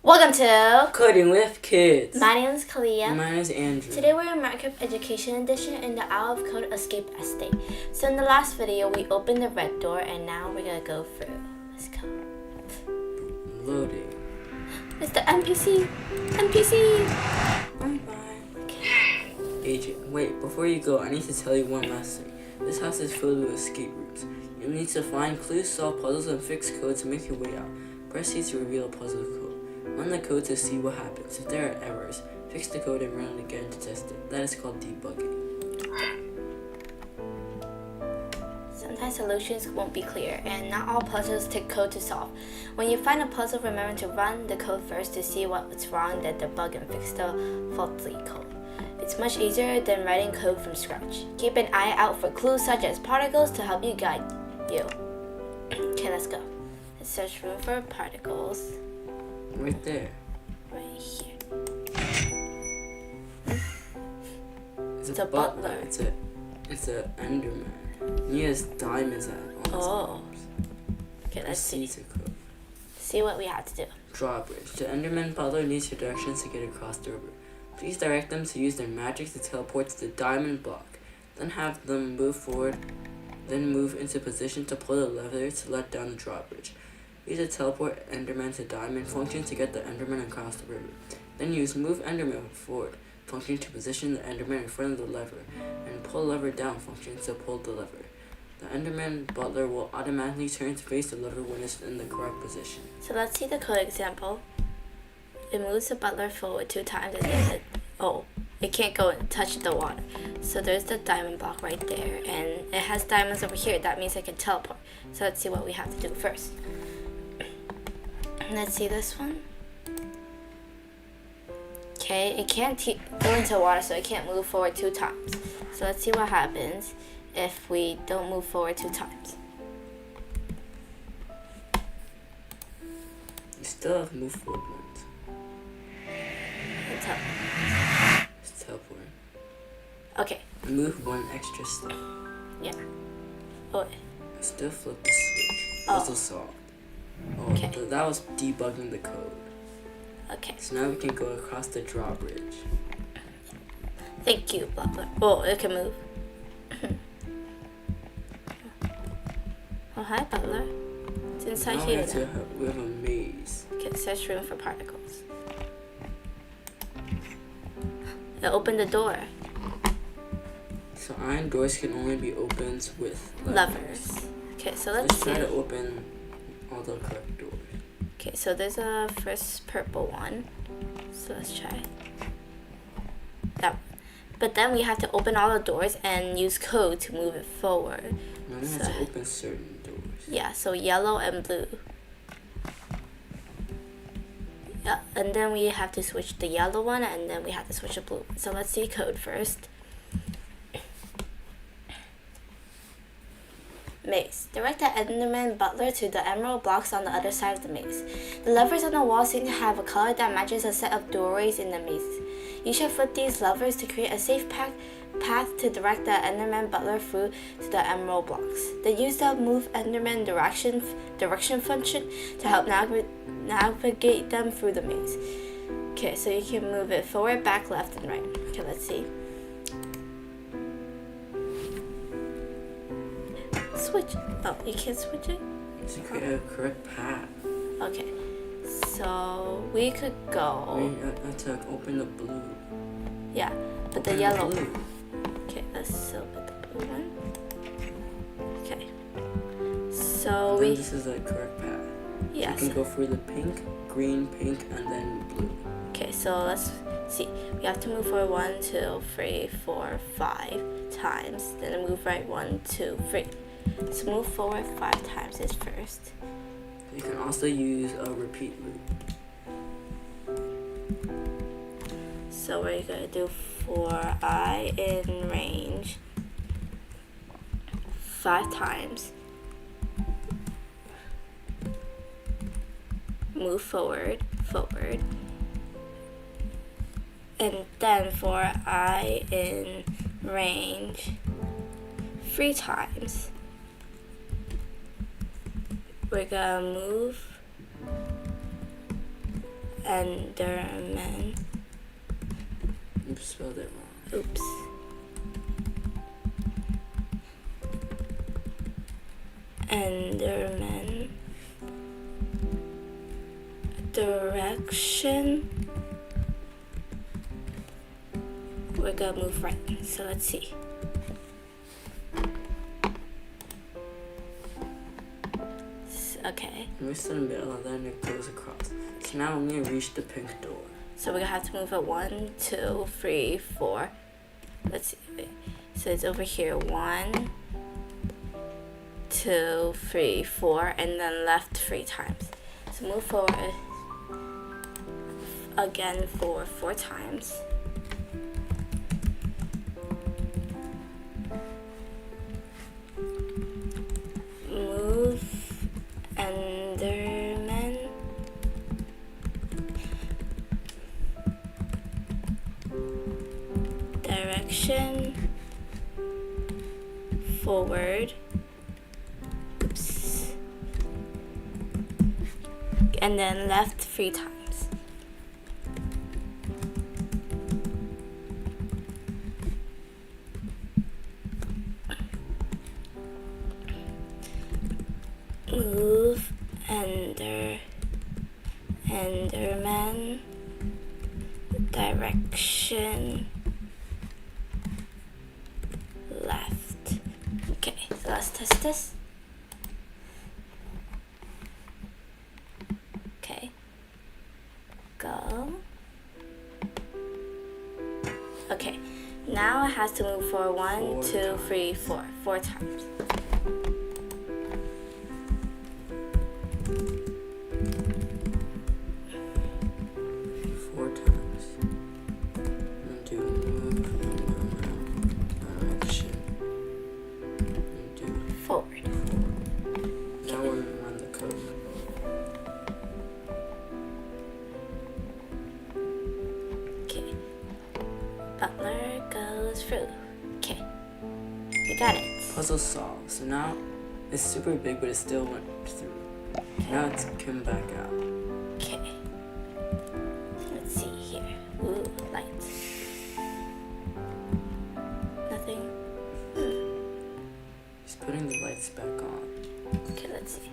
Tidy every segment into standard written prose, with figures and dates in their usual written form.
Welcome to Coding with Kids. My name is Kalia. My name is Andrew. Today we're in Minecraft Education Edition in the Owl of Code Escape Estate. So in the last video we opened the red door and now we're gonna go through. Let's go. Loading. It's the NPC. NPC. Bye. Okay. Agent, wait, before you go, I need to tell you one last thing. This house is filled with escape routes. You need to find clues, solve puzzles, and fix code to make your way out. Press C to reveal a puzzle code. Run the code to see what happens. If there are errors, fix the code and run it again to test it. That is called debugging. Sometimes solutions won't be clear and not all puzzles take code to solve. When you find a puzzle, remember to run the code first to see what's wrong, then debug and fix the faulty code. It's much easier than writing code from scratch. Keep an eye out for clues such as particles to help you guide you. Okay, let's go. Let's search room for particles. Right there. Right here. It's a butler. It's a Enderman. He has diamonds on his arms. Okay, let's see. To code. See what we have to do. Drawbridge. The Enderman butler needs your directions to get across the river. Please direct them to use their magic to teleport to the diamond block. Then have them move forward. Then move into position to pull the lever to let down the drawbridge. Use the teleport Enderman to diamond function to get the Enderman across the river. Then use move Enderman forward function to position the Enderman in front of the lever, and pull lever down function to pull the lever. The Enderman butler will automatically turn to face the lever when it's in the correct position. So let's see the code example. It moves the butler forward 2 times and then it can't go and touch the water. So there's the diamond block right there, and it has diamonds over here. That means it can teleport. So let's see what we have to do first. Let's see this one. Okay, it can't go into water, so it can't move forward 2 times. So let's see what happens if we don't move forward 2 times. You still have move forward once. It's teleporting. Okay. Move 1 extra step. Yeah. Oh. Still flip the switch. Puzzle solved. Oh, okay. That was debugging the code. Okay. So now we can go across the drawbridge. Thank you, butler. Oh, it can move. Oh, hi, butler. It's inside now here. We have a maze. Okay, search room for particles. It opened the door. So iron doors can only be opened with levers. Okay, so let's see. Try to open all the correct doors. Okay, so there's a first purple one. So let's try that one. But then we have to open all the doors and use code to move it forward. Now we have to open certain doors. Yeah, so yellow and blue. Yeah, and then we have to switch the yellow one, and then we have to switch the blue one. So let's see code first. Maze. Direct the Enderman butler to the emerald blocks on the other side of the maze. The levers on the wall seem to have a color that matches a set of doorways in the maze. You should flip these levers to create a safe path to direct the Enderman butler through to the emerald blocks. Then use the move Enderman direction function to help navigate them through the maze. Okay, so you can move it forward, back, left, and right. Okay, let's see. Switch. Oh, you can't switch it? To create a correct path. Okay. So we could go. We have to open the blue. Yeah, but the yellow. Blue. Okay, let's open the blue one. Okay. So this is the correct path. Yeah. So you can go through the pink, green, pink, and then blue. Okay, so let's see. We have to move forward 1, 2, 3, 4, 5 times. Then move right 1, 2, 3. So move forward 5 times is first. You can also use a repeat loop. So we're gonna do for I in range 5 times. Move forward. And then for I in range 3 times. We're gonna move Enderman. Oops, spelled it wrong. Oops. Enderman. Direction. We're gonna move right. So let's see. Okay. Moves to the middle and then it goes across. So now we need to reach the pink door. So we're gonna have to move it 1, 2, 3, 4. Let's see. Wait. So it's over here. 1, 2, 3, 4, and then left 3 times. So move forward again for 4 times. Move Enderman. Direction forward. Oops. And then left 3 times. Move Enderman. Direction left. Okay, so let's test this. Okay, go. Okay, now it has to move for 1, 2, 3, 4, 4 times. Butler goes through. Okay, we got it. Puzzle solved. So now it's super big, but it still went through. Now it's come back out. Okay, let's see here. Ooh, lights. Nothing. He's putting the lights back on. Okay, let's see.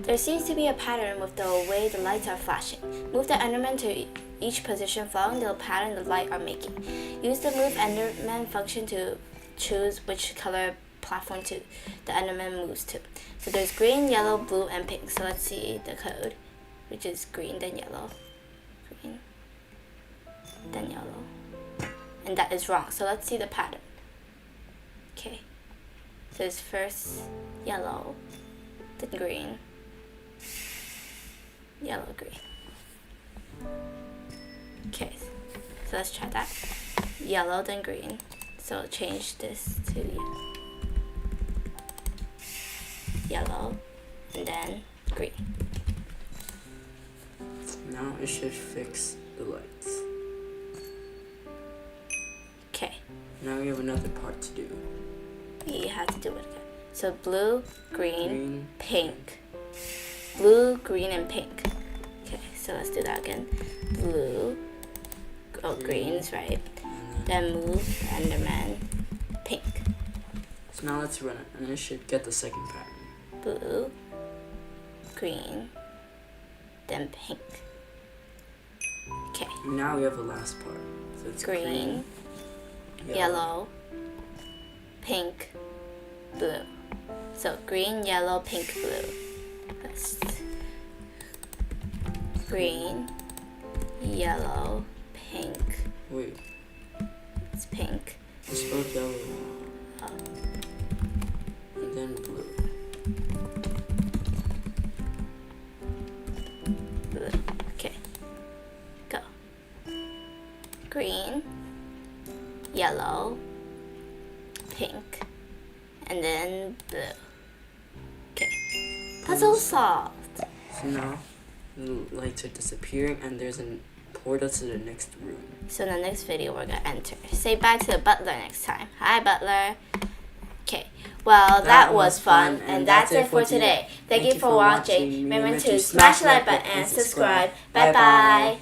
There seems to be a pattern with the way the lights are flashing. Move the Enderman to each position following the pattern the light are making. Use the Move Enderman function to choose which color platform the Enderman moves to. So there's green, yellow, blue, and pink. So let's see the code, which is green, then yellow. Green, then yellow. And that is wrong. So let's see the pattern. Okay. So it's first yellow, then green, yellow, green. Okay, so let's try that. Yellow, then green. So change this to yellow, and then green. Now it should fix the lights. Okay. Now we have another part to do. We have to do it again. So blue, green, pink. Blue, green, and pink. Okay, so let's do that again. Blue. Oh, green's right. Then move Enderman. Pink. So now let's run it, and it should get the second pattern. Blue. Green. Then pink. Okay. Now we have the last part. So it's Green. Yellow. Pink. Blue. So green, yellow, pink, blue. Let's green, yellow, pink. Wait. It's pink. You spelled yellow wrong. Oh. And then blue. Blue. Okay. Go. Green, yellow, pink, and then blue. Okay. Puzzle solved. So now the lights are disappearing and there's a portal to the next room. So in the next video we're gonna enter. Say bye to the butler next time. Hi, butler. Okay. Well, that was fun, and that's it for today. Thank you for watching. Remember to smash the like button and subscribe. Bye bye.